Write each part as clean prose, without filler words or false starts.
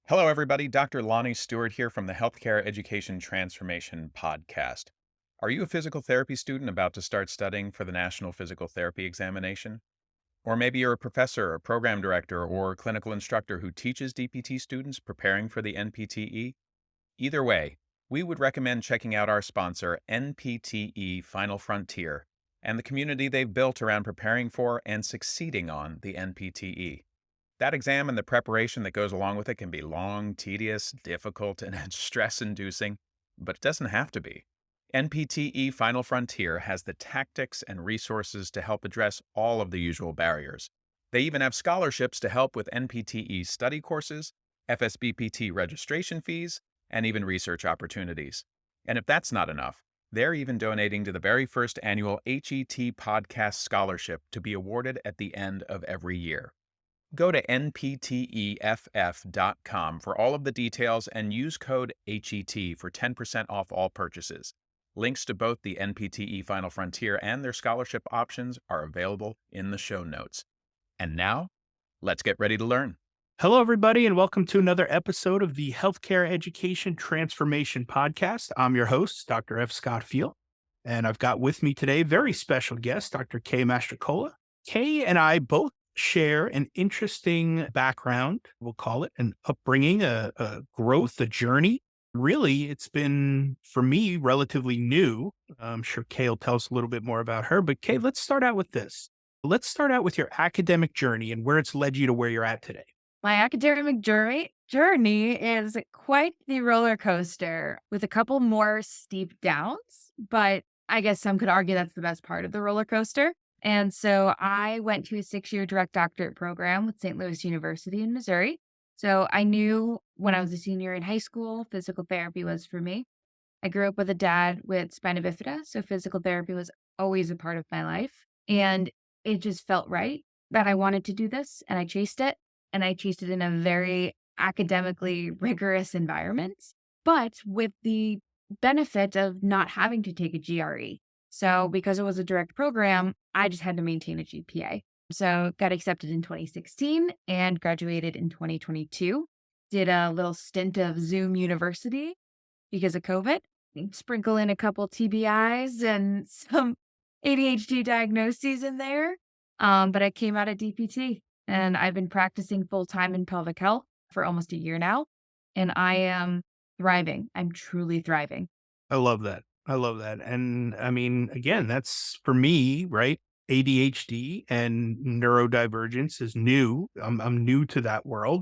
Hello, everybody. Dr. Lonnie Stewart here from the Healthcare Education Transformation podcast. Are you a physical therapy student about to start studying for the National Physical Therapy Examination? Or maybe you're a professor, a program director, or clinical instructor who teaches DPT students preparing for the NPTE? Either way, we would recommend checking out our sponsor, NPTE Final Frontier, and the community they've built around preparing for and succeeding on the NPTE. That exam and the preparation that goes along with it can be long, tedious, difficult, and stress-inducing, but it doesn't have to be. NPTE Final Frontier has the tactics and resources to help address all of the usual barriers. They even have scholarships to help with NPTE study courses, FSBPT registration fees, and even research opportunities. And if that's not enough, they're even donating to the very first annual HET Podcast Scholarship to be awarded at the end of every year. Go to npteff.com for all of the details and use code HET for 10% off all purchases. Links to both the NPTE Final Frontier and their scholarship options are available in the show notes. And now, let's get ready to learn. Hello, everybody, and welcome to another episode of the Healthcare Education Transformation Podcast. I'm your host, Dr. F. Scott Feil, and I've got with me today a very special guest, Dr. K. Mastrocola. Kay and I both share an interesting background, we'll call it an upbringing, a growth, a journey. Really, it's been, for me, relatively new. I'm sure Kay will tell us a little bit more about her, but Kay, let's start out with this. Let's start out with your academic journey and where it's led you to where you're at today. My academic journey is quite the roller coaster with a couple more steep downs, but I guess some could argue that's the best part of the roller coaster. And so I went to a 6-year direct doctorate program with St. Louis University in Missouri. So I knew when I was a senior in high school, physical therapy was for me. I grew up with a dad with spina bifida, so physical therapy was always a part of my life. And it just felt right that I wanted to do this, and I chased it. And I chased it in a very academically rigorous environment, but with the benefit of not having to take a GRE. So because it was a direct program, I just had to maintain a GPA. So got accepted in 2016 and graduated in 2022. Did a little stint of Zoom University because of COVID. Sprinkle in a couple TBIs and some ADHD diagnoses in there. But I came out of DPT. And I've been practicing full-time in pelvic health for almost a year now, and I am thriving. I'm truly thriving. I love that. I love that. And I mean, again, that's for me, right? ADHD and neurodivergence is new. I'm new to that world.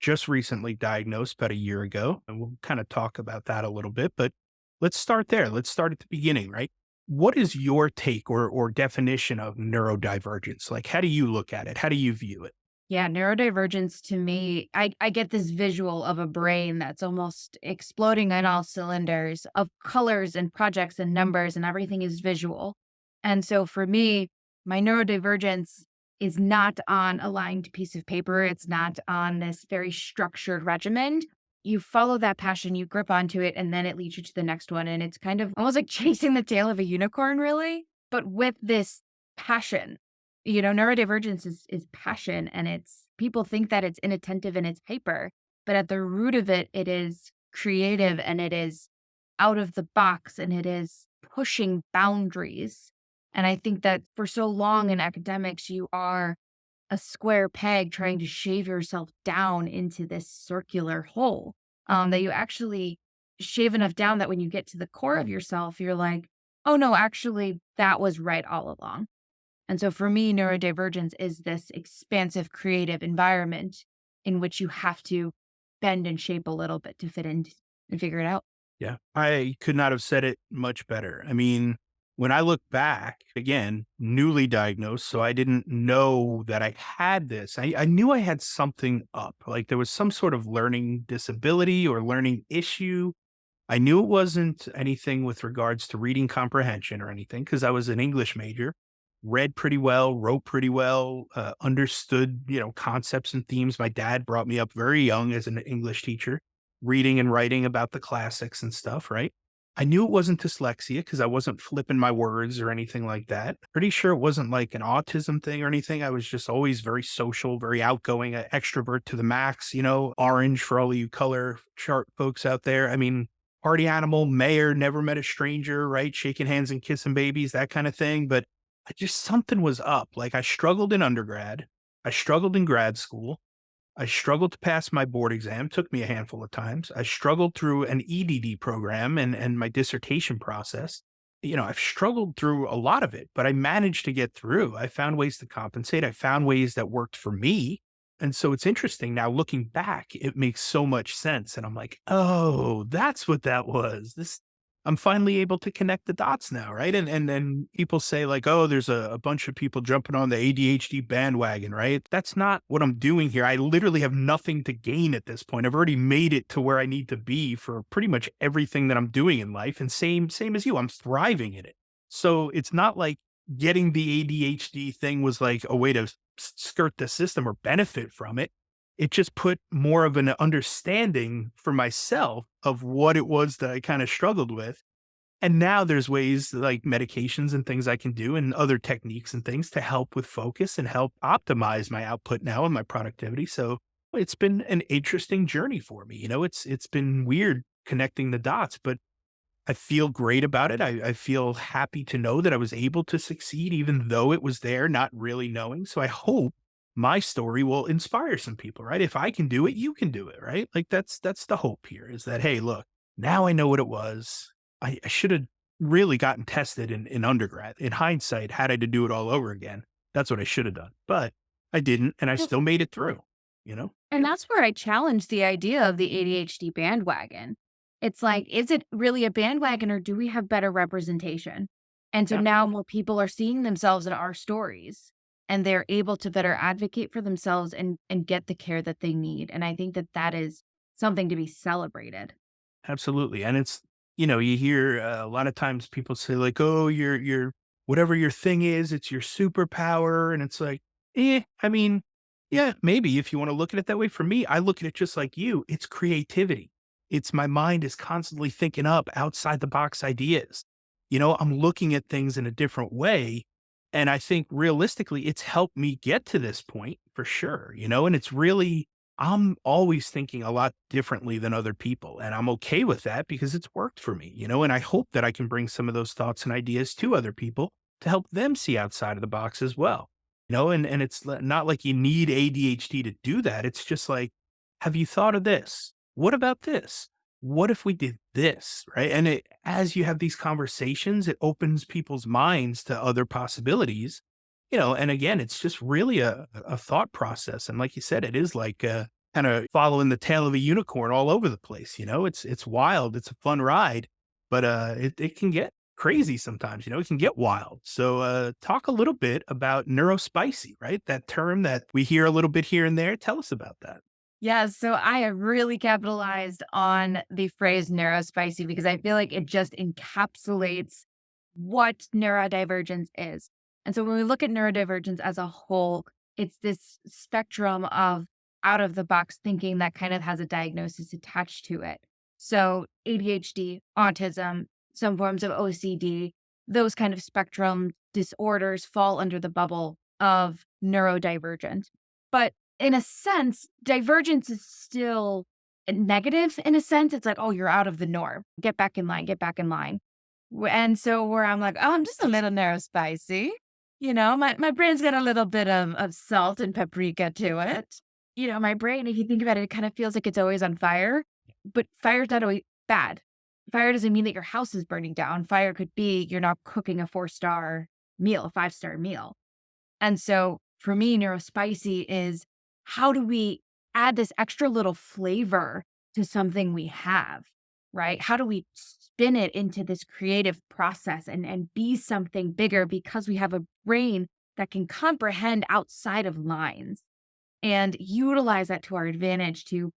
Just recently diagnosed about a year ago. And we'll kind of talk about that a little bit, but let's start there. Let's start at the beginning, right? What is your take or definition of neurodivergence? Like, how do you look at it? How do you view it? Yeah, neurodivergence to me, I get this visual of a brain that's almost exploding on all cylinders of colors and projects and numbers, and everything is visual. And so for me, my neurodivergence is not on a lined piece of paper. It's not on this very structured regimen. You follow that passion, you grip onto it, and then it leads you to the next one. And it's kind of almost like chasing the tail of a unicorn, really, but with this passion. Neurodivergence is passion, and it's people think that it's inattentive and it's hyper, but at the root of it, it is creative and it is out of the box and it is pushing boundaries. And I think that for so long in academics, you are a square peg trying to shave yourself down into this circular hole, that you actually shave enough down that when you get to the core of yourself, you're like, oh no, actually, that was right all along. And so for me, neurodivergence is this expansive creative environment in which you have to bend and shape a little bit to fit in and figure it out. Yeah, I could not have said it much better. I mean, when I look back, again, newly diagnosed, so I didn't know that I had this. I knew I had something up, like there was some sort of learning disability or learning issue. I knew it wasn't anything with regards to reading comprehension or anything because I was an English major, read pretty well, wrote pretty well, understood, concepts and themes. My dad brought me up very young as an English teacher, reading and writing about the classics and stuff, right? I knew it wasn't dyslexia because I wasn't flipping my words or anything like that. Pretty sure it wasn't like an autism thing or anything. I was just always very social, very outgoing, an extrovert to the max, orange for all of you color chart folks out there. I mean, party animal, mayor, never met a stranger, right? Shaking hands and kissing babies, that kind of thing. But something was up. Like I struggled in undergrad. I struggled in grad school. I struggled to pass my board exam, took me a handful of times. I struggled through an EDD program and my dissertation process. I've struggled through a lot of it, but I managed to get through. I found ways to compensate. I found ways that worked for me. And so it's interesting now looking back, it makes so much sense. And I'm like, oh, that's what that was. I'm finally able to connect the dots now, right? And then people say like, oh, there's a bunch of people jumping on the ADHD bandwagon, right? That's not what I'm doing here. I literally have nothing to gain at this point. I've already made it to where I need to be for pretty much everything that I'm doing in life. And same as you, I'm thriving in it. So it's not like getting the ADHD thing was like a way to skirt the system or benefit from it. It just put more of an understanding for myself of what it was that I kind of struggled with. And now there's ways like medications and things I can do and other techniques and things to help with focus and help optimize my output now and my productivity. So it's been an interesting journey for me. It's been weird connecting the dots, but I feel great about it. I feel happy to know that I was able to succeed, even though it was there, not really knowing. So I hope my story will inspire some people, right? If I can do it, you can do it, right? Like that's the hope here is that, hey, look, now I know what it was. I should have really gotten tested in undergrad. In hindsight, had I to do it all over again, that's what I should have done. But I didn't, and I Well, still made it through, you know? and that's where I challenge the idea of the ADHD bandwagon. It's like, is it really a bandwagon or do we have better representation? And so Yeah. now more people are seeing themselves in our stories and they're able to better advocate for themselves and get the care that they need. And I think that that is something to be celebrated. Absolutely. And you hear a lot of times people say like, "Oh, your whatever your thing is, it's your superpower." And it's like, I mean, yeah, maybe if you want to look at it that way. For me, I look at it just like you. It's creativity. It's my mind is constantly thinking up outside the box ideas. I'm looking at things in a different way. And I think realistically, it's helped me get to this point for sure, and it's really I'm always thinking a lot differently than other people, and I'm okay with that because it's worked for me, and I hope that I can bring some of those thoughts and ideas to other people to help them see outside of the box as well. And it's not like you need ADHD to do that. It's just like, have you thought of this? What about this? What if we did this? Right. And as you have these conversations, it opens people's minds to other possibilities. And again, it's just really a thought process. And like you said, it is like kind of following the tail of a unicorn all over the place. It's wild. It's a fun ride, but it can get crazy sometimes. It can get wild. So talk a little bit about neurospicy, right? That term that we hear a little bit here and there. Tell us about that. Yeah, so I have really capitalized on the phrase neurospicy because I feel like it just encapsulates what neurodivergence is. And so when we look at neurodivergence as a whole, it's this spectrum of out of the box thinking that kind of has a diagnosis attached to it. So ADHD, autism, some forms of OCD, those kind of spectrum disorders fall under the bubble of neurodivergent. But in a sense, divergence is still negative in a sense. It's like, oh, you're out of the norm. Get back in line, get back in line. And so where I'm like, oh, I'm just a little narrow spicy. My brain's got a little bit of salt and paprika to it. My brain, if you think about it, it kind of feels like it's always on fire, but fire's not always bad. Fire doesn't mean that your house is burning down. Fire could be you're not cooking a 4-star meal, a 5-star meal. And so for me, neurospicy is how do we add this extra little flavor to something we have, right? How do we spin it into this creative process and be something bigger because we have a brain that can comprehend outside of lines and utilize that to our advantage to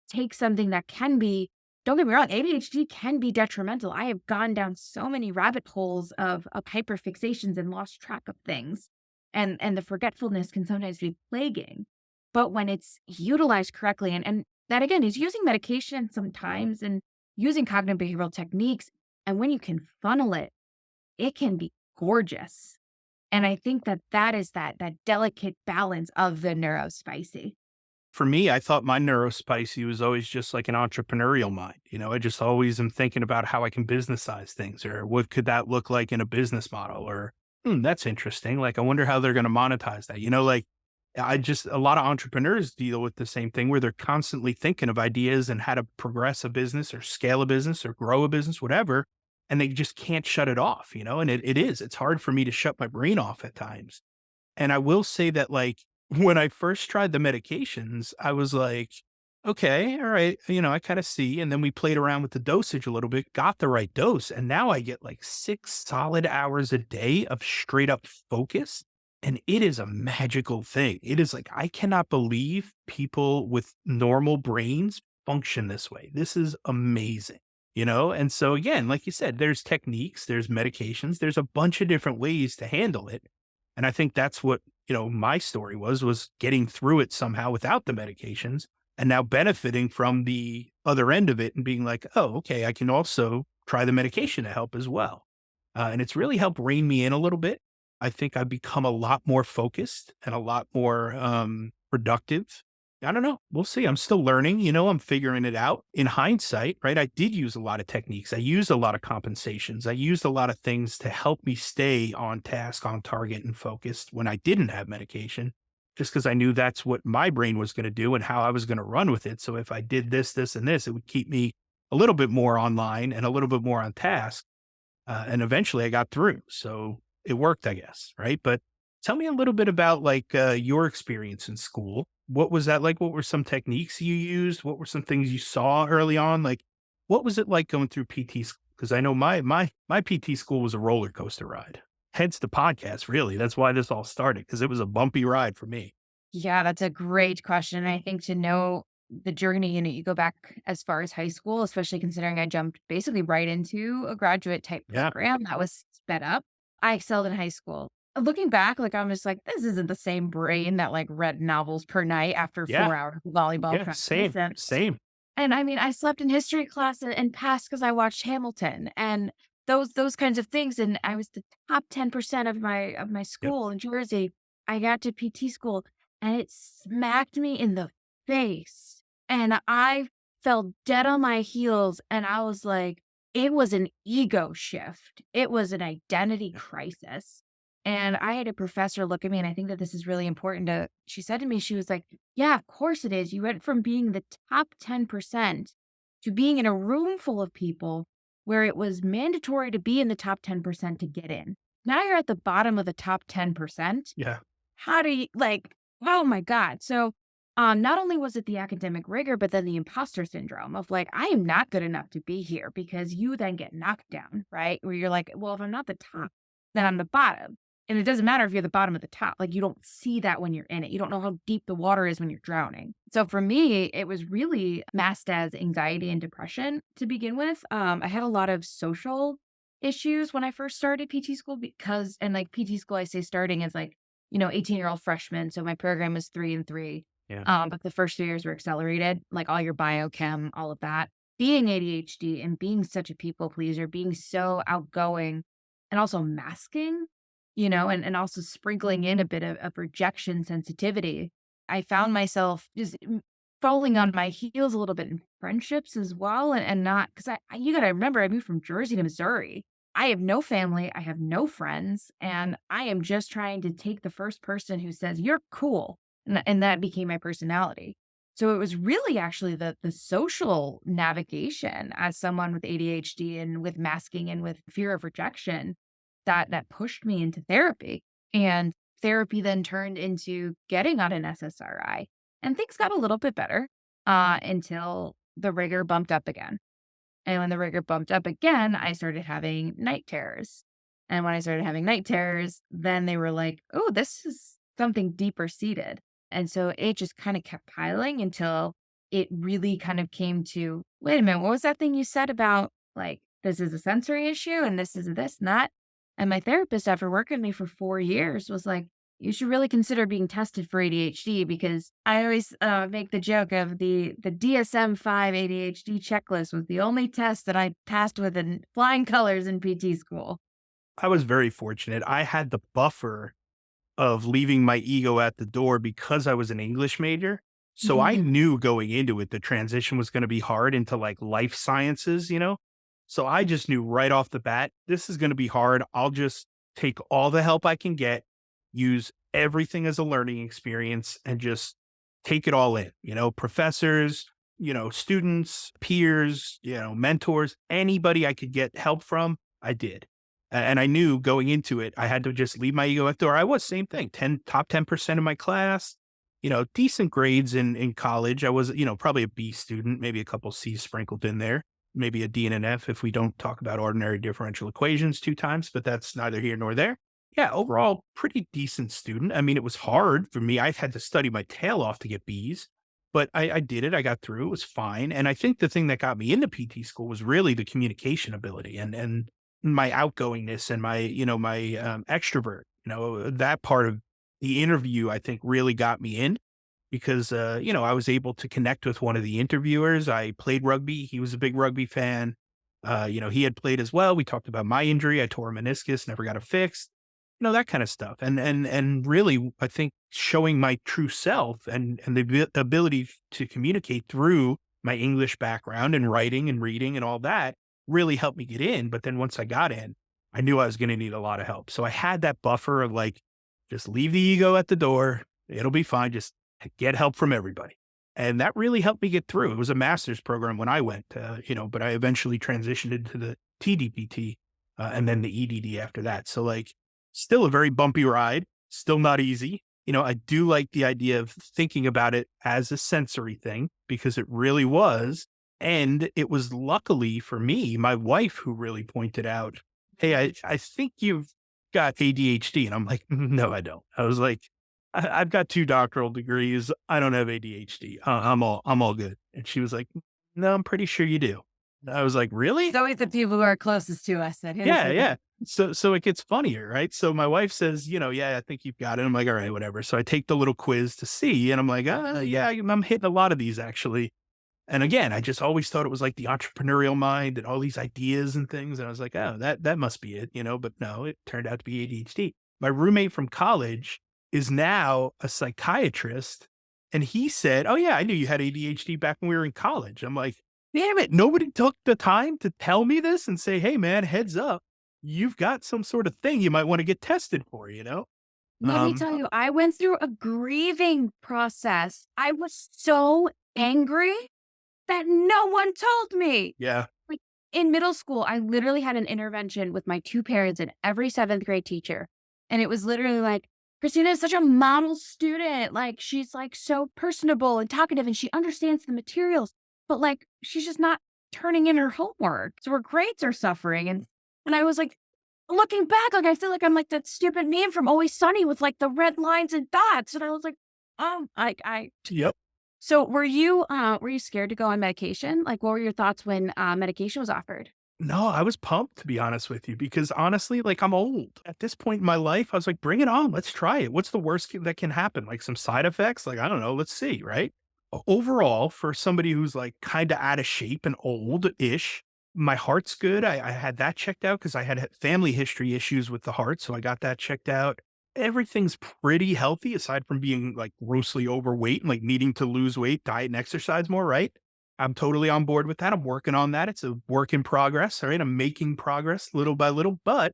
take something that can be, don't get me wrong, ADHD can be detrimental. I have gone down so many rabbit holes of hyperfixations and lost track of things. And the forgetfulness can sometimes be plaguing. But when it's utilized correctly, and that again is using medication sometimes and using cognitive behavioral techniques, And when you can funnel it, it can be gorgeous. And I think that that is that delicate balance of the neurospicy. For me, I thought my neurospicy was always just like an entrepreneurial mind. I just always am thinking about how I can businessize things, or what could that look like in a business model, or that's interesting. Like, I wonder how they're going to monetize that. Like a lot of entrepreneurs deal with the same thing where they're constantly thinking of ideas and how to progress a business or scale a business or grow a business, whatever. And they just can't shut it off, and it's hard for me to shut my brain off at times. And I will say that, like, when I first tried the medications, I was like, okay, all right, I kind of see. And then we played around with the dosage a little bit, got the right dose. And now I get like 6 solid hours a day of straight up focus. And it is a magical thing. It is like, I cannot believe people with normal brains function this way. This is amazing. And so, again, like you said, there's techniques, there's medications, there's a bunch of different ways to handle it. And I think that's what, my story was getting through it somehow without the medications, and now benefiting from the other end of it and being like, oh, okay, I can also try the medication to help as well. And it's really helped rein me in a little bit. I think I've become a lot more focused and a lot more productive. I don't know. We'll see. I'm still learning. I'm figuring it out. In hindsight, right? I did use a lot of techniques. I used a lot of compensations. I used a lot of things to help me stay on task, on target, and focused when I didn't have medication, just because I knew that's what my brain was going to do and how I was going to run with it. So if I did this, this, and this, it would keep me a little bit more online and a little bit more on task. And eventually I got through. So it worked, I guess. Right. But tell me a little bit about, like, your experience in school. What was that like? What were some techniques you used? What were some things you saw early on? Like, what was it like going through PT school? Because I know my PT school was a roller coaster ride. Hence the podcast, really. That's why this all started, because it was a bumpy ride for me. Yeah, that's a great question. I think to know the journey, you go back as far as high school, especially considering I jumped basically right into a graduate type Yeah. program that was sped up. I excelled in high school. Looking back, like, I'm just like, this isn't the same brain that like read novels per night after Yeah. 4 hours of volleyball Yeah. practice. Same. Same. And I mean, I slept in history class and passed because I watched Hamilton and those kinds of things. And I was the top 10% of my Yep. school in Jersey. I got to PT school and it smacked me in the face. And I fell dead on my heels. And I was like, it was an ego shift. It was an identity crisis. And I had a professor look at me, and I think that this is really important she said to me, she was like, yeah, of course it is. You went from being the top 10% to being in a room full of people where it was mandatory to be in the top 10% to get in. Now you're at the bottom of the top 10%. Yeah. How do you, like, oh my God. So not only was it the academic rigor, but then the imposter syndrome of like, I am not good enough to be here, because you then get knocked down, right? Where you're like, well, if I'm not the top, then I'm the bottom. And it doesn't matter if you're the bottom of the top. Like, you don't see that when you're in it. You don't know how deep the water is when you're drowning. So for me, it was really masked as anxiety and depression to begin with. I had a lot of social issues when I first started PT school, because, and like PT school, I say starting as like, 18-year-old freshman. So my program was 3 and 3. Yeah. But the first 2 years were accelerated, like all your biochem, all of that. Being ADHD and being such a people pleaser, being so outgoing and also masking, and also sprinkling in a bit of rejection sensitivity. I found myself just falling on my heels a little bit in friendships as well. And not because you got to remember, I moved from Jersey to Missouri. I have no family, I have no friends, and I am just trying to take the first person who says, you're cool. And that became my personality. So it was really actually the social navigation as someone with ADHD and with masking and with fear of rejection that pushed me into therapy. And therapy then turned into getting on an SSRI. And things got a little bit better until the rigor bumped up again. And when the rigor bumped up again, I started having night terrors. And when I started having night terrors, then they were like, oh, this is something deeper seated. And so it just kind of kept piling until it really kind of came to, wait a minute, what was that thing you said about, like, this is a sensory issue and this is a this and that? And my therapist, after working with me for 4 years, was like, you should really consider being tested for ADHD because I always make the joke of the DSM-5 ADHD checklist was the only test that I passed with in flying colors in PT school. I was very fortunate. I had the buffer of leaving my ego at the door because I was an English major. So I Mhm. knew going into it, the transition was going to be hard into like life sciences, you know? So I just knew right off the bat, this is going to be hard. I'll just take all the help I can get, use everything as a learning experience, and just take it all in, professors, students, peers, mentors, anybody I could get help from, I did. And I knew going into it, I had to just leave my ego at the door. I was same thing, top 10% of my class, decent grades in college. I was, probably a B student, maybe a couple C's sprinkled in there, maybe a D and an F if we don't talk about ordinary differential equations 2 times, but that's neither here nor there. Yeah, overall, pretty decent student. I mean, it was hard for me. I had to study my tail off to get B's, but I did it. I got through. It was fine. And I think the thing that got me into PT school was really the communication ability and my outgoingness and my extrovert. That part of the interview I think really got me in because I was able to connect with one of the interviewers. I played rugby. He was a big rugby fan. He had played as well. We talked about my injury. I tore a meniscus, never got it fixed. That kind of stuff. And really, I think showing my true self and the ability to communicate through my English background and writing and reading and all that really helped me get in. But then once I got in, I knew I was going to need a lot of help. So I had that buffer of like, just leave the ego at the door. It'll be fine. Just get help from everybody. And that really helped me get through. It was a master's program when I went, but I eventually transitioned into the TDPT and then the EDD after that. So like, still a very bumpy ride, still not easy. I do like the idea of thinking about it as a sensory thing because it really was. And it was luckily for me, my wife who really pointed out, hey, I think you've got ADHD. And I'm like, no, I don't. I was like, I've got 2 doctoral degrees. I don't have ADHD. I'm all good. And she was like, no, I'm pretty sure you do. And I was like, It's really? always the people who are closest to us that hit us Yeah, with it. yeah. So it gets funnier, right? So my wife says, yeah, I think you've got it. I'm like, all right, whatever. So I take the little quiz to see, and I'm like, yeah, I'm hitting a lot of these actually. And again, I just always thought it was like the entrepreneurial mind and all these ideas and things. And I was like, oh, that must be it, But no, it turned out to be ADHD. My roommate from college is now a psychiatrist, and he said, "Oh yeah, I knew you had ADHD back when we were in college." I'm like, damn it, nobody took the time to tell me this and say, hey man, heads up, you've got some sort of thing you might want to get tested for. Let me Um, tell you, I went through a grieving process. I was so angry that no one told me. yeah, Like in middle school, I literally had an intervention with my 2 parents and every seventh grade teacher. And it was literally like, Christina is such a model student. Like she's like so personable and talkative and she understands the materials, but like she's just not turning in her homework. So her grades are suffering. And I was like, looking back, like I feel like I'm like that stupid meme from Always Sunny with like the red lines and dots. And I was like, I yep. so were you scared to go on medication? Like, what were your thoughts when, medication was offered? No, I was pumped to be honest with you because honestly, like I'm old. At this point in my life, I was like, bring it on. Let's try it. What's the that can happen? Like some side effects? Like, I don't know. Let's see. Right. Overall, for somebody who's like kind of out of shape and old ish, my heart's good. I had that checked out because I had family history issues with the heart. So I got that checked out. Everything's pretty healthy aside from being like grossly overweight and like needing to lose weight, diet and exercise more. Right. I'm totally on board with that. I'm working on that. It's a work in progress. All right. I'm making progress little by little. But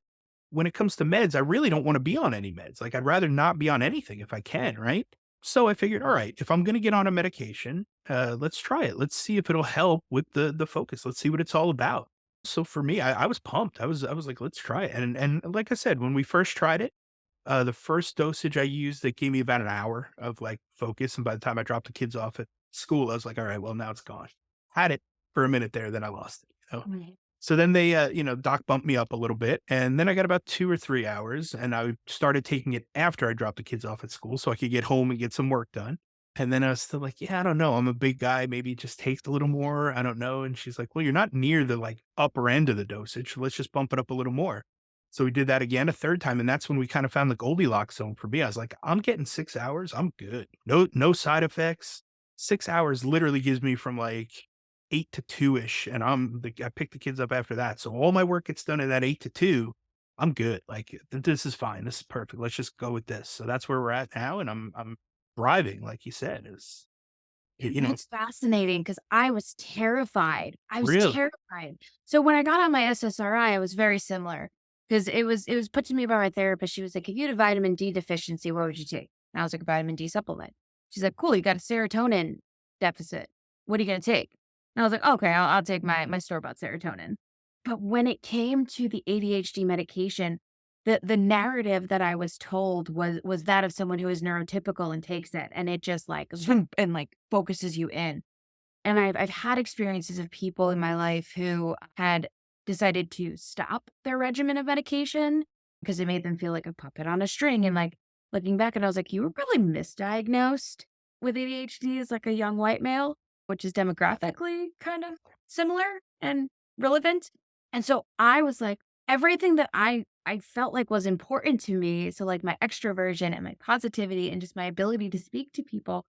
when it comes to meds, I really don't want to be on any meds. Like I'd rather not be on anything if I can. Right. So I figured, all right, if I'm going to get on a medication, let's try it. Let's see if it'll help with the focus. Let's see what it's all about. So for me, I was pumped. I was like, let's try it. And like I said, when we first tried it, the first dosage I used, that gave me about an hour of like focus. And by the time I dropped the kids off at school, I was like, all right, well, now it's gone. Had it for a minute there, then I lost it. Right. So then they, doc bumped me up a little bit. And then I got about 2 or 3 hours and I started taking it after I dropped the kids off at school so I could get home and get some work done. And then I was still like, yeah, I don't know. I'm a big guy. Maybe it just takes a little more. I don't know. And she's like, well, you're not near the like upper end of the dosage. So let's just bump it up a little more. So we did that again a third time. And that's when we kind of found the Goldilocks zone for me. I was like, I'm getting 6 hours. I'm good. No side effects. 6 hours literally gives me from like 8 to 2-ish. And I pick the kids up after that. So all my work gets done in that 8 to 2. I'm good. Like this is fine. This is perfect. Let's just go with this. So that's where we're at now. And I'm thriving, like you said, That's fascinating because I was terrified. I was really. terrified. So when I got on my SSRI, I was very similar because it was put to me by my therapist. She was like, if you had a vitamin D deficiency, what would you take? And I was like, a vitamin D supplement. She's like, cool, you got a serotonin deficit. What are you gonna take? And I was like, okay, I'll take my store-bought serotonin. But when it came to the ADHD medication, the narrative that I was told was that of someone who is neurotypical and takes it, and it just like zoom and like focuses you in. And I've had experiences of people in my life who had decided to stop their regimen of medication because it made them feel like a puppet on a string. And like looking back, and I was like, you were probably misdiagnosed with ADHD as like a young white male, which is demographically kind of similar and relevant. And so I was like, everything that I felt like was important to me, so like my extroversion and my positivity and just my ability to speak to people,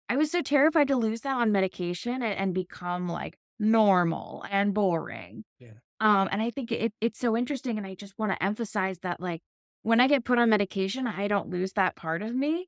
I was so terrified to lose that on medication and become like normal and boring. Yeah. And I think it's so interesting, and I just want to emphasize that like when I get put on medication, I don't lose that part of me.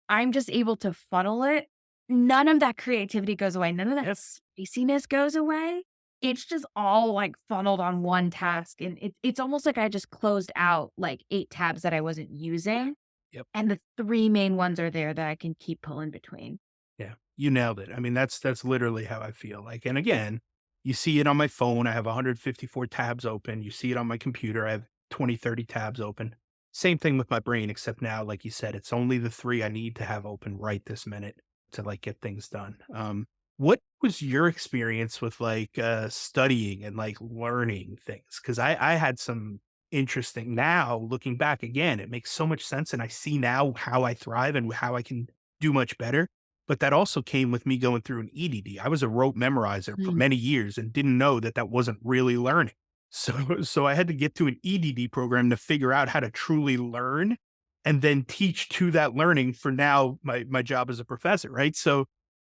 I'm just able to funnel it. None of that creativity goes away. None of that spiciness goes away. It's just all like funneled on one task. And it's almost like I just closed out like 8 tabs that I wasn't using. Yep. And the 3 main ones are there that I can keep pulling between. Yeah, you nailed it. I mean, that's literally how I feel. Like, and again, you see it on my phone. I have 154 tabs open. You see it on my computer. I have 20, 30 tabs open. Same thing with my brain, except now, like you said, it's only the 3 I need to have open right this minute to like get things done. What was your experience with like studying and like learning things? Because I had some interesting now looking back again, it makes so much sense. And I see now how I thrive and how I can do much better, but that also came with me going through an EDD. I was a rote memorizer for Mm. many years and didn't know that that wasn't really learning. So I had to get to an EDD program to figure out how to truly learn and then teach to that learning for now my job as a professor, right? So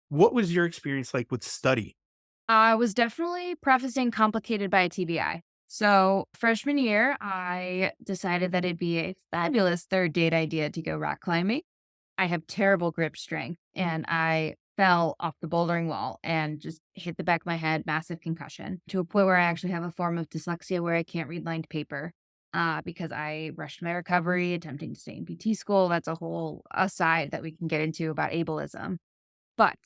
what was your experience like with study? I was definitely prefacing complicated by a TBI. So freshman year, I decided that it'd be a fabulous third date idea to go rock climbing. I have terrible grip strength, and I fell off the bouldering wall and just hit the back of my head, massive concussion, to a point where I actually have a form of dyslexia where I can't read lined paper because I rushed my recovery, attempting to stay in PT school. That's a whole aside that we can get into about ableism. But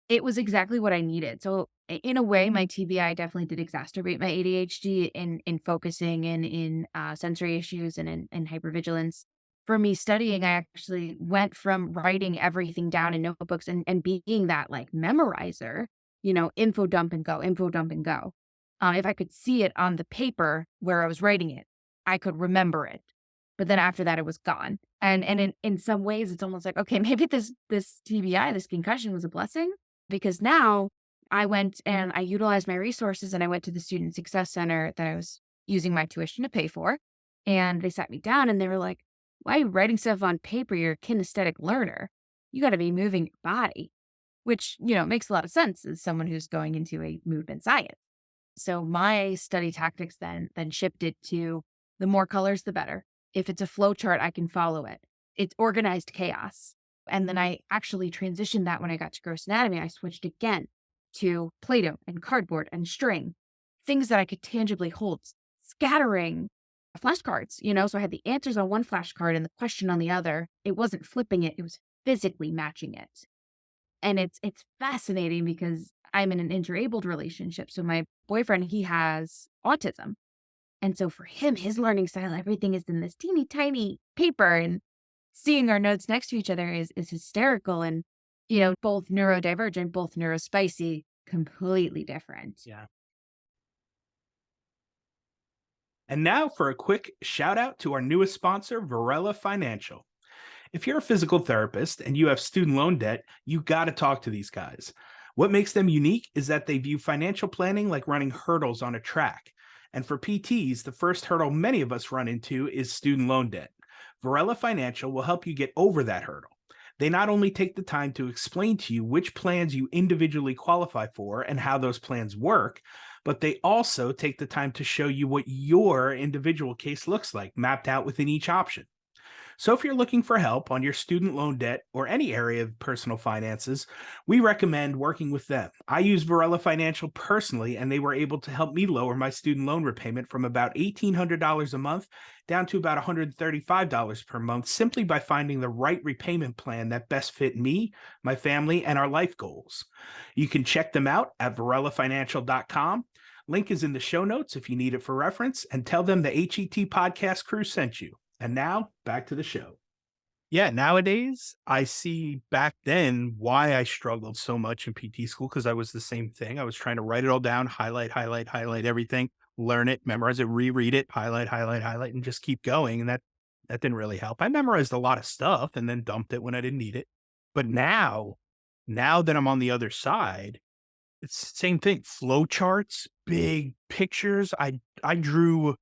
it was exactly what I needed. So in a way, my TBI definitely did exacerbate my ADHD in focusing and in sensory issues and in hypervigilance. For me studying, I actually went from writing everything down in notebooks and being that like memorizer, info dump and go, info dump and go. If I could see it on the paper where I was writing it, I could remember it. But then after that, it was gone. And in some ways, it's almost like, okay, maybe this TBI, this concussion was a blessing, because now I went and I utilized my resources and I went to the Student Success Center that I was using my tuition to pay for. And they sat me down and they were like, why are you writing stuff on paper? You're a kinesthetic learner. You got to be moving your body, which, makes a lot of sense as someone who's going into a movement science. So my study tactics then shifted to the more colors, the better. If it's a flow chart, I can follow it. It's organized chaos. And then I actually transitioned that when I got to gross anatomy. I switched again to Play-Doh and cardboard and string, things that I could tangibly hold, scattering flashcards, so I had the answers on one flashcard and the question on the other. It wasn't flipping it, it was physically matching it. And it's fascinating because I'm in an interabled relationship. So my boyfriend, he has autism. And so for him, his learning style, everything is in this teeny tiny paper, and seeing our notes next to each other is hysterical. And, both neurodivergent, both neurospicy, completely different. Yeah. And now for a quick shout out to our newest sponsor, Varela Financial. If you're a physical therapist and you have student loan debt, you got to talk to these guys. What makes them unique is that they view financial planning like running hurdles on a track. And for PTs, the first hurdle many of us run into is student loan debt. Varela Financial will help you get over that hurdle. They not only take the time to explain to you which plans you individually qualify for and how those plans work, but they also take the time to show you what your individual case looks like, mapped out within each option. So, if you're looking for help on your student loan debt or any area of personal finances, we recommend working with them. I use Varela Financial personally, and they were able to help me lower my student loan repayment from about $1,800 a month down to about $135 per month simply by finding the right repayment plan that best fit me, my family, and our life goals. You can check them out at varelafinancial.com. Link is in the show notes if you need it for reference, and tell them the HET podcast crew sent you. And now back to the show. Yeah, nowadays I see back then why I struggled so much in PT school because I was the same thing. I was trying to write it all down, highlight everything, learn it, memorize it, reread it, highlight, and just keep going. And that didn't really help. I memorized a lot of stuff and then dumped it when I didn't need it. But now that I'm on the other side, it's the same thing. Flow charts, big pictures. I drew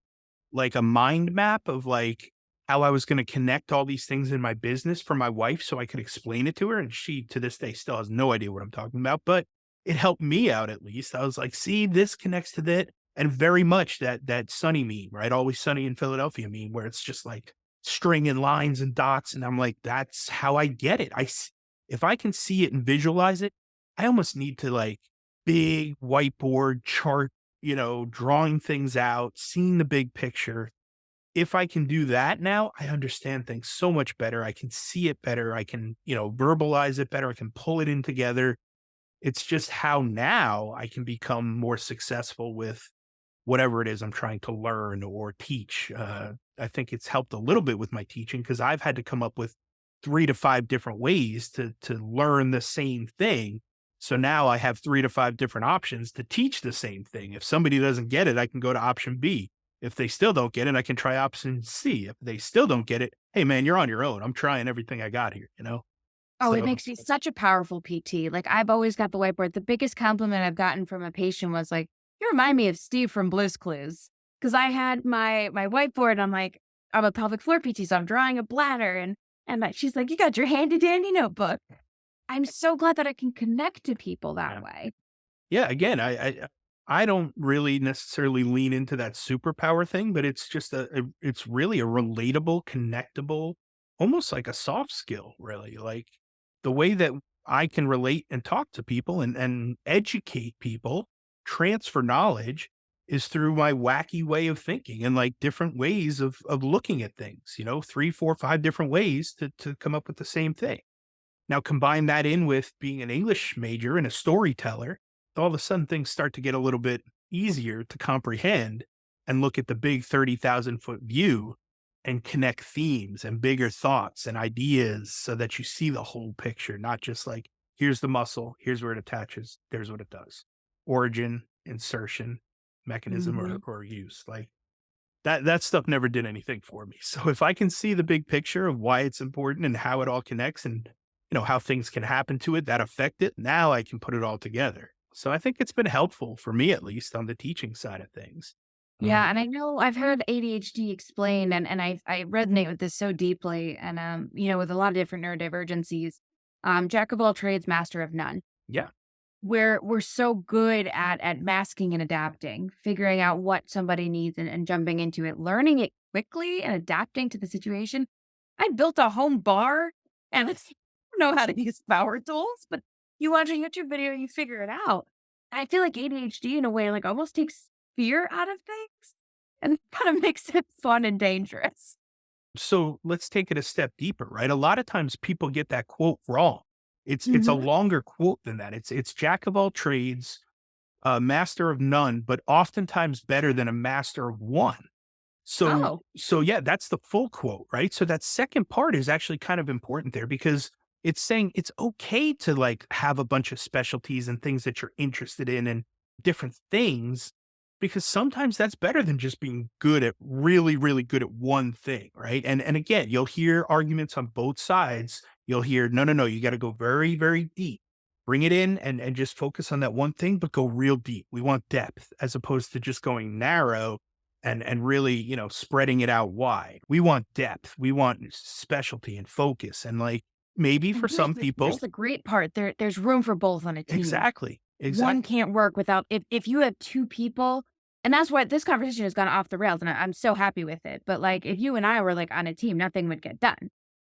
like a mind map of like how I was going to connect all these things in my business for my wife so I could explain it to her. And she, to this day, still has no idea what I'm talking about, but it helped me out at least. I was like, see, this connects to that. And very much that Sunny meme, right? Always Sunny in Philadelphia meme, where it's just like string and lines and dots. And I'm like, that's how I get it. If I can see it and visualize it, I almost need to like big whiteboard chart, drawing things out, seeing the big picture. If I can do that now, I understand things so much better. I can see it better. I can, verbalize it better. I can pull it in together. It's just how now I can become more successful with whatever it is I'm trying to learn or teach. I think it's helped a little bit with my teaching because I've had to come up with 3 to 5 different ways to learn the same thing. So now I have 3 to 5 different options to teach the same thing. If somebody doesn't get it, I can go to option B. If they still don't get it, I can try option C. If they still don't get it, hey man, you're on your own. I'm trying everything I got here. Oh, it So makes me such a powerful PT. Like, I've always got the whiteboard. The biggest compliment I've gotten from a patient was like, "You remind me of Steve from Blue's Clues." Because I had my whiteboard, and I'm like, I'm a pelvic floor PT, so I'm drawing a bladder, and she's like, "You got your handy dandy notebook." I'm so glad that I can connect to people that yeah. way. Yeah, again, I don't really necessarily lean into that superpower thing, but it's just it's really a relatable, connectable, almost like a soft skill, really. Like the way that I can relate and talk to people and educate people, transfer knowledge is through my wacky way of thinking and like different ways of looking at things, 3, 4, 5 different ways to come up with the same thing. Now combine that in with being an English major and a storyteller, all of a sudden things start to get a little bit easier to comprehend and look at the big 30,000-foot view and connect themes and bigger thoughts and ideas so that you see the whole picture, not just like, here's the muscle, here's where it attaches, there's what it does. Origin, insertion, mechanism, Mhm. or use. Like that stuff never did anything for me. So if I can see the big picture of why it's important and how it all connects and how things can happen to it that affect it, now I can put it all together. So I think it's been helpful for me at least on the teaching side of things. Yeah, and I know I've heard ADHD explained, and I resonate with this so deeply, and with a lot of different neurodivergencies, jack of all trades, master of none. Yeah. We're so good at masking and adapting, figuring out what somebody needs and jumping into it, learning it quickly and adapting to the situation. I built a home bar and I don't know how to use power tools, but you watch a YouTube video, you figure it out. And I feel like ADHD in a way like almost takes fear out of things and kind of makes it fun and dangerous. So let's take it a step deeper, right? A lot of times people get that quote wrong. It's a Mhm. longer quote than that. It's jack of all trades, master of none, but oftentimes better than a master of one. So Oh, so yeah, that's the full quote, right? So that second part is actually kind of important there because it's saying it's okay to like have a bunch of specialties and things that you're interested in and different things because sometimes that's better than just being good at really really good at one thing, right? And again, you'll hear arguments on both sides. You'll hear no, you got to go very very deep. bring it in and just focus on that one thing, but go real deep. We want depth as opposed to just going narrow and really, spreading it out wide. We want depth. We want specialty and focus. And like maybe for And here's some here's people, the great part. There's room for both on a team. exactly. One Exactly. can't work without if you have 2 people, and that's why this conversation has gone off the rails, and I'm so happy with it, but, like, if you and I were, like, on a team, nothing would get done.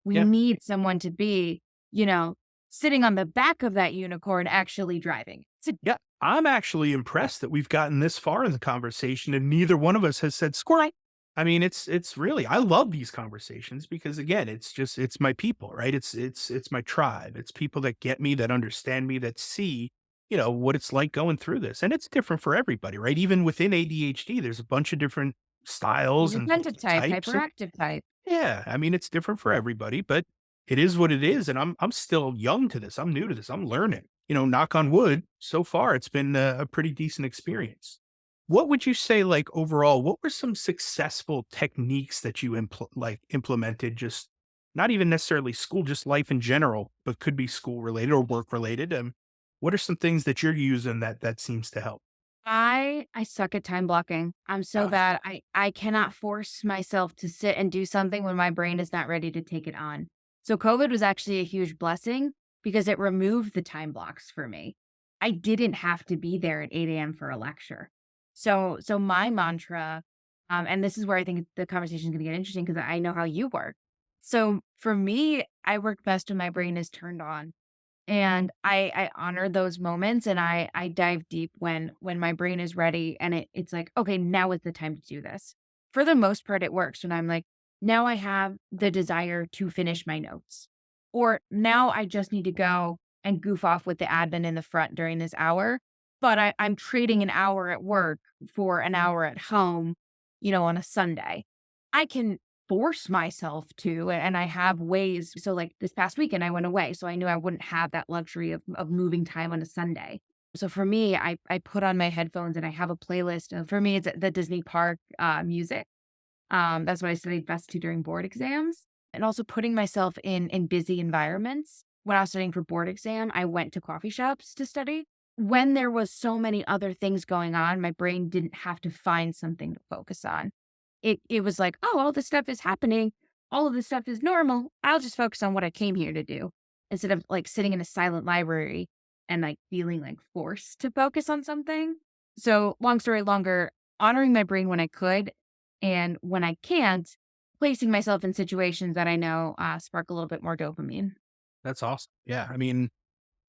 We Yeah. need someone to be, you know, sitting on the back of that unicorn actually driving. So Yeah. I'm actually impressed that we've gotten this far in the conversation and neither one of us has said squirrel. I mean, it's really I love these conversations because again, it's my people, right? It's my tribe. It's people that get me, that understand me, that see, what it's like going through this. And it's different for everybody, right? Even within ADHD, there's a bunch of different styles and independent type, types. hyperactive type. Yeah, I mean, it's different for everybody, but it is what it is, and I'm still young to this. I'm new to this. I'm learning. Knock on wood. So far, it's been a pretty decent experience. What would you say, like overall? What were some successful techniques that you implemented? Just not even necessarily school, just life in general, but could be school related or work related. What are some things that you're using that seems to help? I suck at time blocking. I'm so Ah, bad. I cannot force myself to sit and do something when my brain is not ready to take it on. So COVID was actually a huge blessing because it removed the time blocks for me. I didn't have to be there at 8 a.m. for a lecture. So my mantra, and this is where I think the conversation is going to get interesting because I know how you work. So for me, I work best when my brain is turned on. And I honor those moments and I dive deep when my brain is ready and it's like, okay, now is the time to do this. For the most part, it works when I'm like, now I have the desire to finish my notes. Or now I just need to go and goof off with the admin in the front during this hour. But I'm trading an hour at work for an hour at home, on a Sunday. I can force myself to, and I have ways. So, like this past weekend, I went away, so I knew I wouldn't have that luxury of moving time on a Sunday. So for me, I put on my headphones and I have a playlist of, for me, it's the Disney park music. That's what I studied best to during board exams, and also putting myself in busy environments. When I was studying for board exam, I went to coffee shops to study. When there was so many other things going on, my brain didn't have to find something to focus on. It was like, "Oh, all this stuff is happening. All of this stuff is normal. I'll just focus on what I came here to do," instead of, like, sitting in a silent library and, like, feeling, like, forced to focus on something. So, long story longer, honoring my brain when I could, and when I can't, placing myself in situations that I know, spark a little bit more dopamine. that's awesome. Yeah, I mean,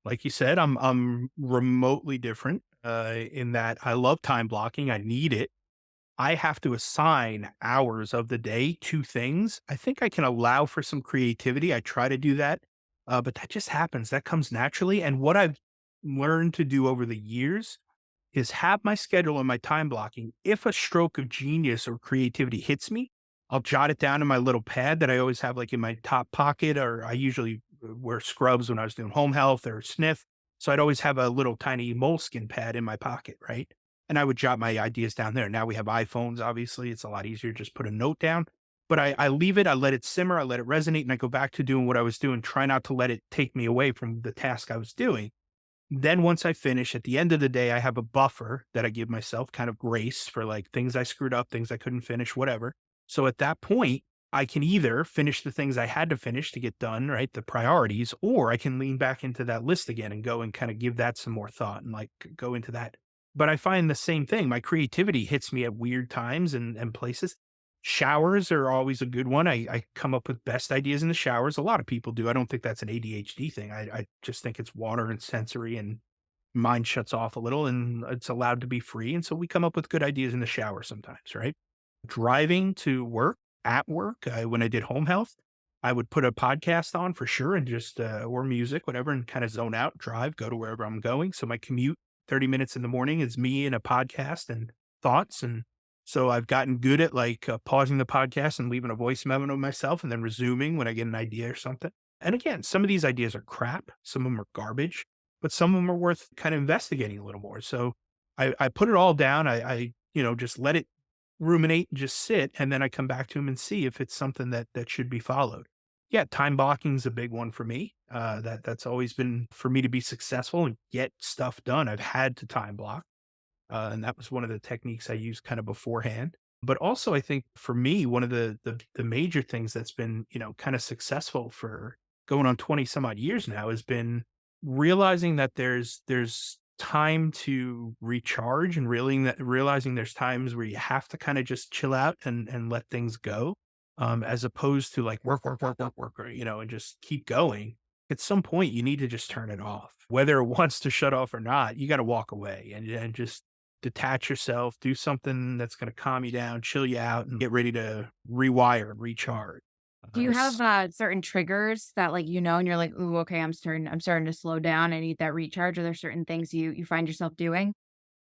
like you said, I'm remotely different in that I love time blocking. I need it. I have to assign hours of the day to things. I think I can allow for some creativity. I try to do that, but that just happens. That comes naturally. And what I've learned to do over the years is have my schedule and my time blocking. If a stroke of genius or creativity hits me, I'll jot it down in my little pad that I always have like in my top pocket, or I usually wear scrubs when I was doing home health or sniff. So I'd always have a little tiny moleskin pad in my pocket, right? And I would jot my ideas down there. Now we have iPhones, obviously. It's a lot easier to just put a note down. But I leave it, I let it simmer, I let it resonate, and I go back to doing what I was doing, try not to let it take me away from the task I was doing. Then once I finish, at the end of the day, I have a buffer that I give myself kind of grace for like things I screwed up, things I couldn't finish, whatever. So at that point, I can either finish the things I had to finish to get done, right? The priorities, or I can lean back into that list again and go and kind of give that some more thought and like go into that. But I find the same thing. My creativity hits me at weird times and places. Showers are always a good one. I come up with best ideas in the showers. A lot of people do. I don't think that's an ADHD thing. I just think it's water and sensory and mind shuts off a little and it's allowed to be free. And so we come up with good ideas in the shower sometimes, right? Driving to work, at work, when I did home health, I would put a podcast on for sure and just, or music, whatever, and kind of zone out, drive, go to wherever I'm going. So my commute, 30 minutes in the morning is me and a podcast and thoughts. And so I've gotten good at like pausing the podcast and leaving a voice memo to myself and then resuming when I get an idea or something. And again, some of these ideas are crap, some of them are garbage, but some of them are worth kind of investigating a little more. So I put it all down. I just let it ruminate, just sit, and then I come back to him and see if it's something that should be followed. Yeah, time blocking is a big one for me. That's always been for me to be successful and get stuff done. I've had to time block. And that was one of the techniques I used kind of beforehand. But also, I think for me, one of the major things that's been, kind of successful for going on 20 some odd years now has been realizing that there's time to recharge and realizing there's times where you have to kind of just chill out and let things go. As opposed to like work, or, and just keep going. At some point, you need to just turn it off. Whether it wants to shut off or not, you got to walk away and just detach yourself, do something that's going to calm you down, chill you out, and get ready to rewire, recharge. Do you have certain triggers that and you're like, ooh, okay, I'm starting to slow down. I need that recharge. Are there certain things you find yourself doing?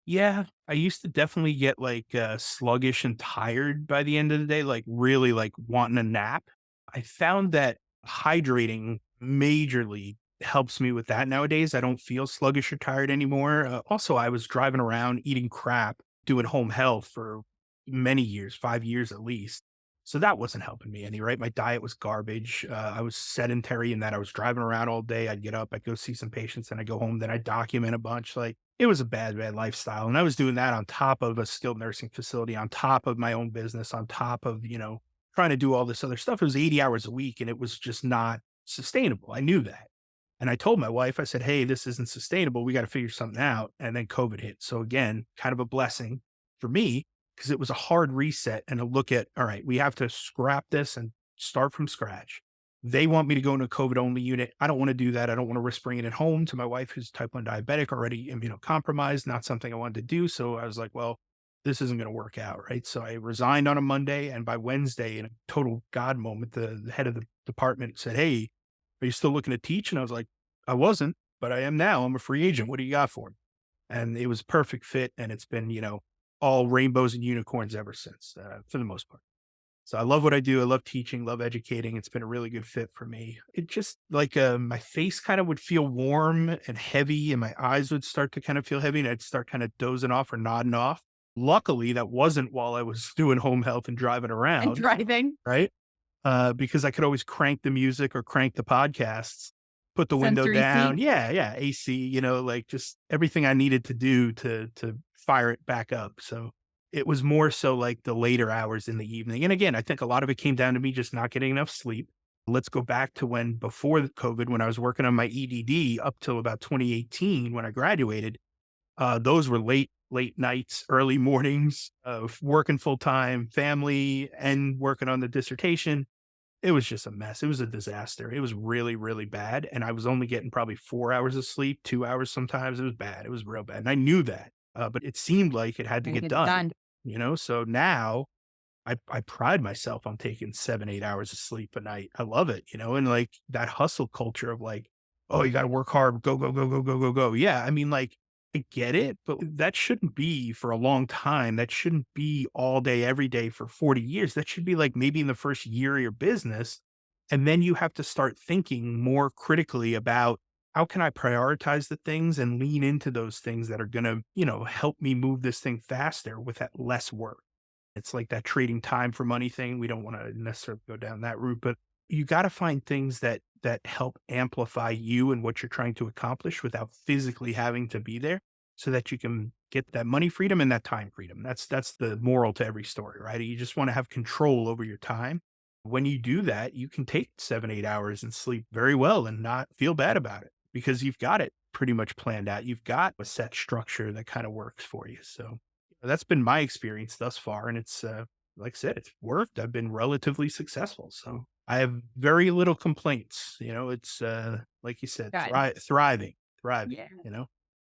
Yeah, I used to definitely get like sluggish and tired by the end of the day, like really like wanting a nap. I found that hydrating majorly helps me with that nowadays. I don't feel sluggish or tired anymore. Also, I was driving around eating crap, doing home health for many years, 5 years at least. So that wasn't helping me any, right? My diet was garbage. I was sedentary in that I was driving around all day. I'd get up, I'd go see some patients, and I'd go home. Then I'd document a bunch. Like it was a bad, bad lifestyle. And I was doing that on top of a skilled nursing facility, on top of my own business, on top of, trying to do all this other stuff. It was 80 hours a week and it was just not sustainable. I knew that. And I told my wife, I said, hey, this isn't sustainable. We got to figure something out. And then COVID hit. So again, kind of a blessing for me because it was a hard reset and a look at, all right, we have to scrap this and start from scratch. They want me to go into a COVID only unit. I don't want to do that. I don't want to risk bringing it home to my wife, who's type 1 diabetic, already immunocompromised, not something I wanted to do. So I was like, well, this isn't going to work out. Right. So I resigned on a Monday. And by Wednesday, in a total God moment, the head of the department said, hey, are you still looking to teach? And I was like, I wasn't, but I am now. I'm a free agent. What do you got for me? And it was a perfect fit. And it's been, all rainbows and unicorns ever since, for the most part. So I love what I do. I love teaching, love educating. It's been a really good fit for me. It just like my face kind of would feel warm and heavy, and my eyes would start to kind of feel heavy, and I'd start kind of dozing off or nodding off. Luckily, that wasn't while I was doing home health and driving And around, driving. right? Because I could always crank the music or crank the podcasts, put the window Sensory down. seat. Yeah, yeah, AC, like just everything I needed to do to fire it back up. So it was more so like the later hours in the evening. And again, I think a lot of it came down to me just not getting enough sleep. Let's go back to when before the COVID, when I was working on my EDD up till about 2018 when I graduated. Those were late nights, early mornings of working full time, family, and working on the dissertation. It was just a mess. It was a disaster. It was really, really bad. And I was only getting probably 4 hours of sleep, 2 hours sometimes. It was bad. It was real bad. And I knew that. But it seemed like it had to Gotta get get it done, done. So now I pride myself on taking 7, 8 hours of sleep a night. I love it, and like that hustle culture of like, oh, you got to work hard, go, go, go, go, go, go, go. Yeah. I mean, like, I get it, but that shouldn't be for a long time. That shouldn't be all day, every day for 40 years. That should be like maybe in the first year of your business. And then you have to start thinking more critically about how can I prioritize the things and lean into those things that are going to, help me move this thing faster with that less work. It's like that trading time for money thing. We don't want to necessarily go down that route, but you got to find things that help amplify you and what you're trying to accomplish without physically having to be there so that you can get that money freedom and that time freedom. That's the moral to every story, right? You just want to have control over your time. When you do that, you can take 7, 8 hours and sleep very well and not feel bad about it because you've got it pretty much planned out. You've got a set structure that kind of works for you. So that's been my experience thus far, and it's, like I said, it's worked. I've been relatively successful, so I have very little complaints. It's, like you said, Good. thriving, Yeah. you know?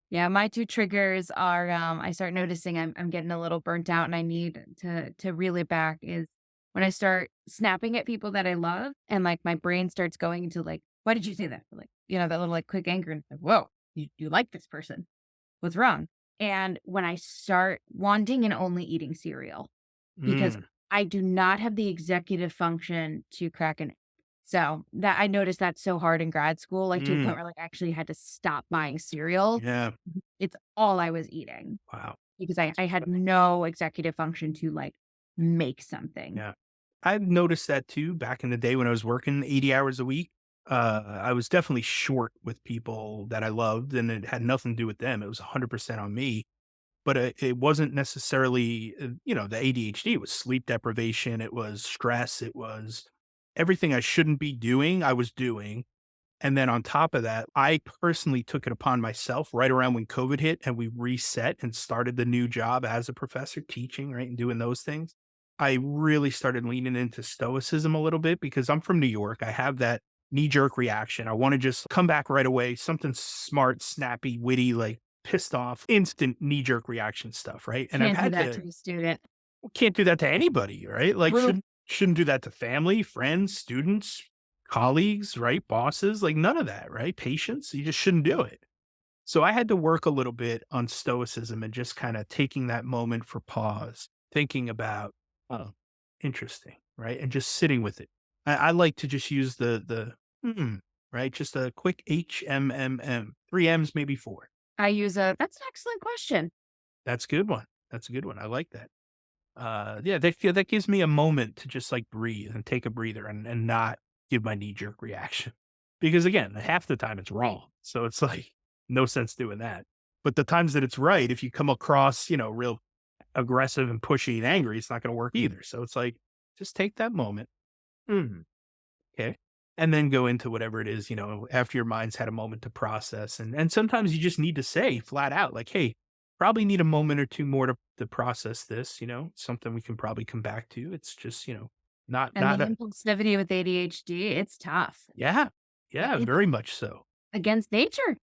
Yeah, my 2 triggers are, I start noticing I'm getting a little burnt out and I need to reel it back is when I start snapping at people that I love and, like, my brain starts going into, like, "Why did you say that?" Like, that little, like, quick anger and it's like, "Whoa, you like this person. What's wrong?" And when I start wanting and only eating cereal because Mm, I do not have the executive function to crack an egg. So, that I noticed that so hard in grad school, like, to a point mm, where, like, I actually had to stop buying cereal. yeah, It's all I was eating wow. because I had no executive function to, like, make something. Yeah. I've noticed that too back in the day when I was working 80 hours a week. I was definitely short with people that I loved, and it had nothing to do with them. It was 100% on me. But it wasn't necessarily, the ADHD. It was sleep deprivation. It was stress. It was everything I shouldn't be doing, I was doing. And then on top of that, I personally took it upon myself right around when COVID hit and we reset and started the new job as a professor teaching, right, and doing those things. I really started leaning into stoicism a little bit because I'm from New York. I have that knee jerk reaction. I want to just come back right away, something smart, snappy, witty, like pissed off, instant knee jerk reaction stuff, right? And I've Can't do had that to to a student. can't do that to anybody, right? Like True. shouldn't do that to family, friends, students, colleagues, right? Bosses, like none of that, right? Patients, you just shouldn't do it. So I had to work a little bit on stoicism and just kind of taking that moment for pause, thinking about, oh, interesting, right? And just sitting with it. I like to just use the right? Just a quick HMMM, three M's, maybe four. That's an excellent question. That's a good one. That's a good one. I like that. Yeah, they feel that gives me a moment to just like breathe and take a breather and not give my knee jerk reaction. Because again, half the time it's wrong. So it's like no sense doing that. But the times that it's right, if you come across, real aggressive and pushy and angry, it's not going to work either. So it's like, just take that moment. Mhm. Okay. And then go into whatever it is, after your mind's had a moment to process. And sometimes you just need to say flat out, like, hey, probably need a moment or two more to process this, something we can probably come back to. It's just, not And the not a impulsivity with ADHD, it's tough. yeah. Yeah, It's very much so. against nature.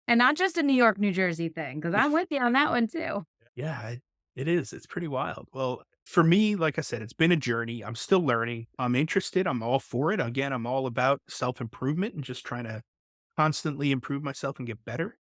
And not just a New York, New Jersey thing, because I'm with you on that one too. Yeah, it is. It's pretty wild. Well, for me, like I said, it's been a journey. I'm still learning. I'm interested. I'm all for it. Again, I'm all about self-improvement and just trying to constantly improve myself and get better.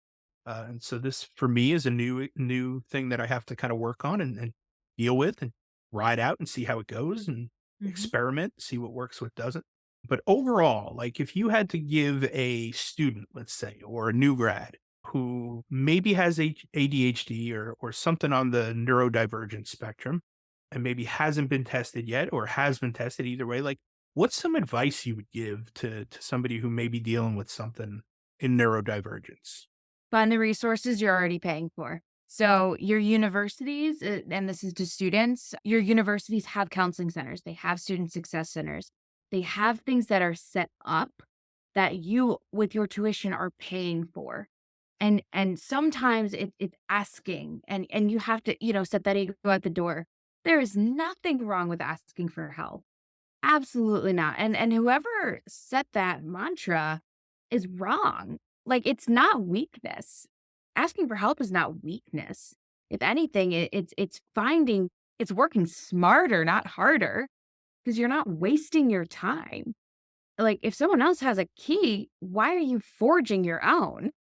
And so this for me is a new thing that I have to kind of work on and deal with and ride out and see how it goes and Mhm. experiment, see what works, what doesn't. But overall, like if you had to give a student, let's say, or a new grad who maybe has ADHD or something on the neurodivergent spectrum and maybe hasn't been tested yet or has been tested either way, like what's some advice you would give to somebody who may be dealing with something in neurodivergence? Find the resources you're already paying for. So your universities, and this is to students, your universities have counseling centers. They have student success centers. They have things that are set up that you, with your tuition, are paying for. And sometimes it's asking, and you have to, set that ego at the door. There is nothing wrong with asking for help. Absolutely not. And whoever set that mantra is wrong. Like, it's not weakness. Asking for help is not weakness. If anything, it's working smarter, not harder, because you're not wasting your time. Like, if someone else has a key, why are you forging your own?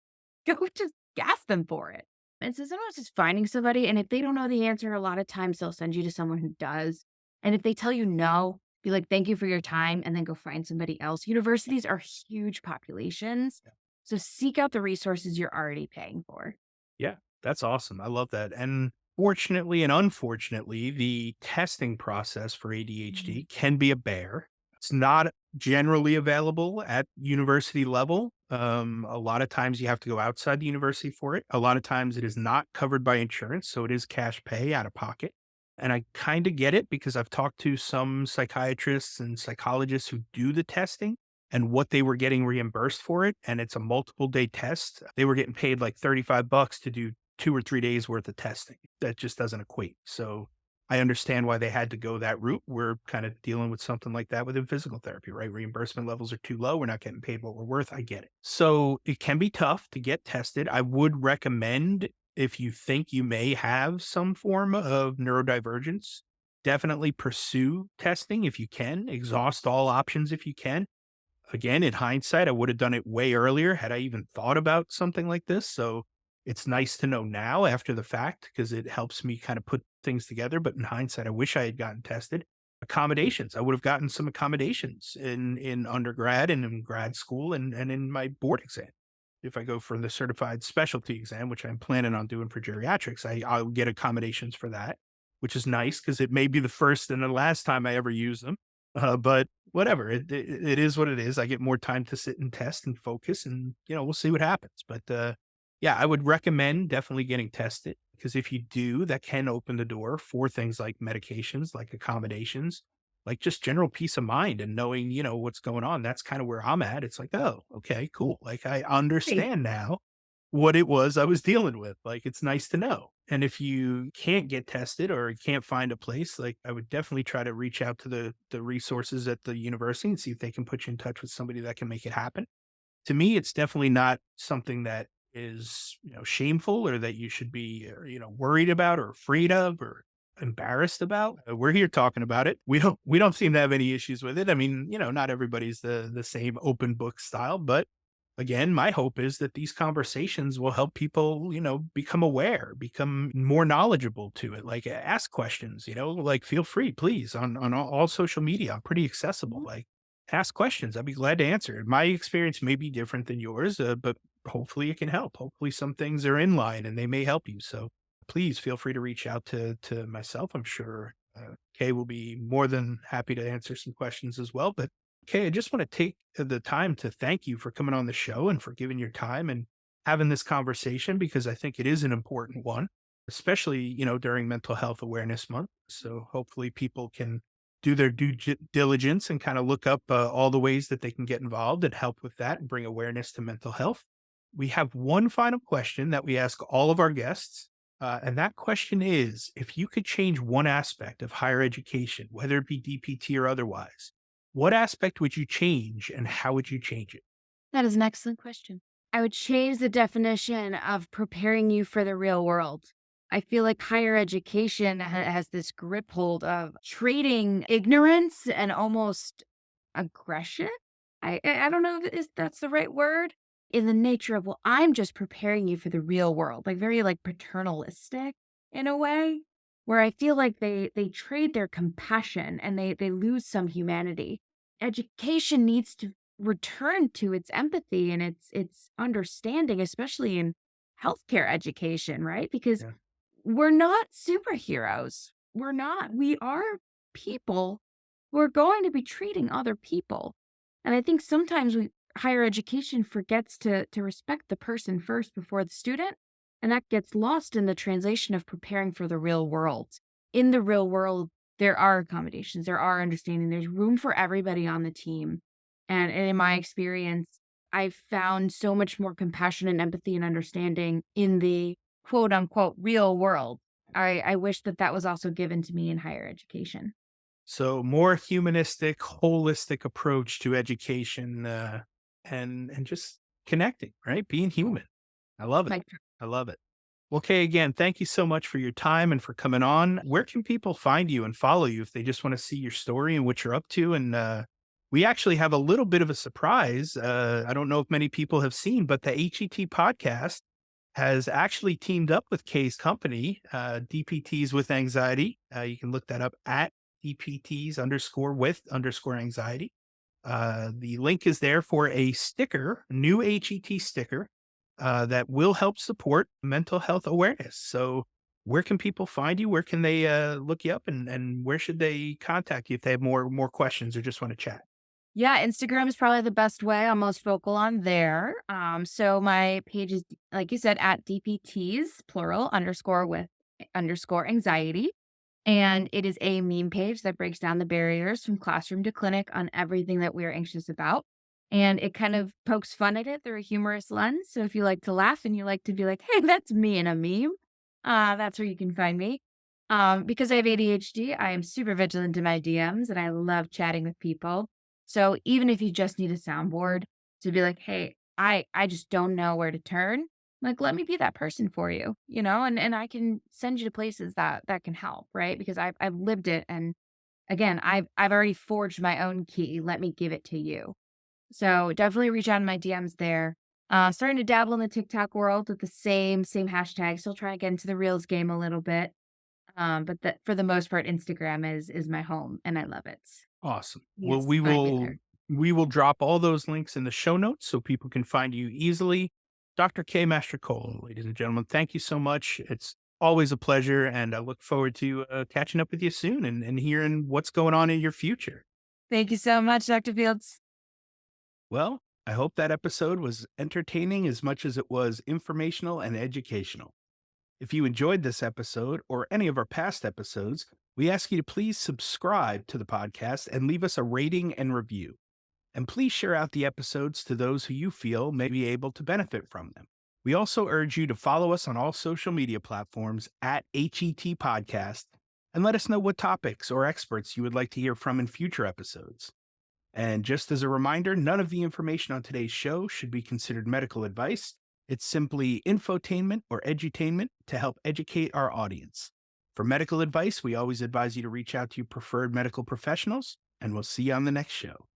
Go just ask them for it. And so sometimes just finding somebody, and if they don't know the answer, a lot of times they'll send you to someone who does. And if they tell you no, be like, thank you for your time, and then go find somebody else. Universities are huge populations. So seek out the resources you're already paying for. Yeah, that's awesome. I love that. And fortunately and unfortunately, the testing process for Mhm. ADHD can be a bear. It's not generally available at university level. A lot of times you have to go outside the university for it. A lot of times it is not covered by insurance. So it is cash pay out of pocket. And I kind of get it because I've talked to some psychiatrists and psychologists who do the testing and what they were getting reimbursed for it, and it's a multiple day test. They were getting paid like $35 to do 2 or 3 days worth of testing. That just doesn't equate. So I understand why they had to go that route. We're kind of dealing with something like that within physical therapy, right? Reimbursement levels are too low. We're not getting paid what we're worth. I get it. So it can be tough to get tested. I would recommend if you think you may have some form of neurodivergence, definitely pursue testing if you can, exhaust all options if you can. Again, in hindsight, I would have done it way earlier had I even thought about something like this. So it's nice to know now after the fact because it helps me kind of put things together. But in hindsight, I wish I had gotten tested. Accommodations. I would have gotten some accommodations in undergrad and in grad school and in my board exam. If I go for the certified specialty exam, which I'm planning on doing for geriatrics, I'll get accommodations for that, which is nice because it may be the first and the last time I ever use them. But whatever, it is what it is. I get more time to sit and test and focus, and we'll see what happens. But yeah, I would recommend definitely getting tested because if you do, that can open the door for things like medications, like accommodations, like just general peace of mind and knowing what's going on. That's kind of where I'm at. It's like, oh, okay, cool. Like I Right. understand now what it was I was dealing with. Like, it's nice to know. And if you can't get tested or you can't find a place, like I would definitely try to reach out to the resources at the university and see if they can put you in touch with somebody that can make it happen. To me, it's definitely not something that is, shameful or that you should be, worried about or afraid of or embarrassed about. We're here talking about it. We don't seem to have any issues with it. I mean, not everybody's the same open book style, but again, my hope is that these conversations will help people, become aware, become more knowledgeable to it. Like ask questions, like feel free, please, on all social media. I'm pretty accessible. Mhm. Like ask questions. I'd be glad to answer. My experience may be different than yours, but hopefully it can help. Hopefully some things are in line and they may help you. So please feel free to reach out to myself. I'm sure Kay will be more than happy to answer some questions as well. But Kay, I just want to take the time to thank you for coming on the show and for giving your time and having this conversation because I think it is an important one, especially during Mental Health Awareness Month. So hopefully people can do their diligence and kind of look up all the ways that they can get involved and help with that and bring awareness to mental health. We have one final question that we ask all of our guests. And that question is if you could change one aspect of higher education, whether it be DPT or otherwise, what aspect would you change and how would you change it? That is an excellent question. I would change the definition of preparing you for the real world. I feel like higher education has this grip hold of treating ignorance and almost aggression. I don't know if that's the right word. In the nature of, well, I'm just preparing you for the real world, like very like paternalistic in a way, where I feel like they trade their compassion and they lose some humanity. Education needs to return to its empathy and its understanding, especially in healthcare education, right? Because Yeah. we're not superheroes. We're not. We are people who are going to be treating other people. And I think sometimes higher education forgets to respect the person first before the student, and that gets lost in the translation of preparing for the real world. In the real world, there are accommodations, there are understanding, there's room for everybody on the team. And in my experience, I've found so much more compassion and empathy and understanding in the quote unquote real world. I wish that that was also given to me in higher education. So more humanistic, holistic approach to education and just connecting, right? Being human. I love it. Like, I love it. Well, Kay, again, thank you so much for your time and for coming on. Where can people find you and follow you if they just want to see your story and what you're up to? And we actually have a little bit of a surprise. I don't know if many people have seen, but the HET podcast has actually teamed up with Kay's company, DPTs with Anxiety. You can look that up at DPTs underscore with underscore anxiety. The link is there for a sticker, new HET sticker that will help support mental health awareness. So, where can people find you? Where can they look you up, and where should they contact you if they have more questions or just want to chat? yeah, Instagram is probably the best way. I'm most vocal on there. So my page is, like you said, at DPTs, plural, underscore with underscore anxiety. And it is a meme page that breaks down the barriers from classroom to clinic on everything that we're anxious about. And it kind of pokes fun at it through a humorous lens. So if you like to laugh and you like to be like, hey, that's me in a meme, that's where you can find me. Because I have ADHD, I am super vigilant in my DMs and I love chatting with people. So even if you just need a soundboard to be like, hey, I just don't know where to turn, like let me be that person for you, and I can send you to places that can help, right? Because I've lived it and again, I've already forged my own key. Let me give it to you. So definitely reach out in my DMs there. Starting to dabble in the TikTok world with the same hashtag. Still trying to get into the Reels game a little bit. But for the most part, Instagram is my home, and I love it. Awesome. Well, Yes, find me there. we will drop all those links in the show notes so people can find you easily. Dr. K. Mastrocola, ladies and gentlemen, thank you so much. It's always a pleasure, and I look forward to catching up with you soon and hearing what's going on in your future. Thank you so much, Dr. Fields. Well, I hope that episode was entertaining as much as it was informational and educational. If you enjoyed this episode or any of our past episodes, we ask you to please subscribe to the podcast and leave us a rating and review. And please share out the episodes to those who you feel may be able to benefit from them. We also urge you to follow us on all social media platforms at HET Podcast and let us know what topics or experts you would like to hear from in future episodes. And just as a reminder, none of the information on today's show should be considered medical advice. It's simply infotainment or edutainment to help educate our audience. For medical advice, we always advise you to reach out to your preferred medical professionals, and we'll see you on the next show.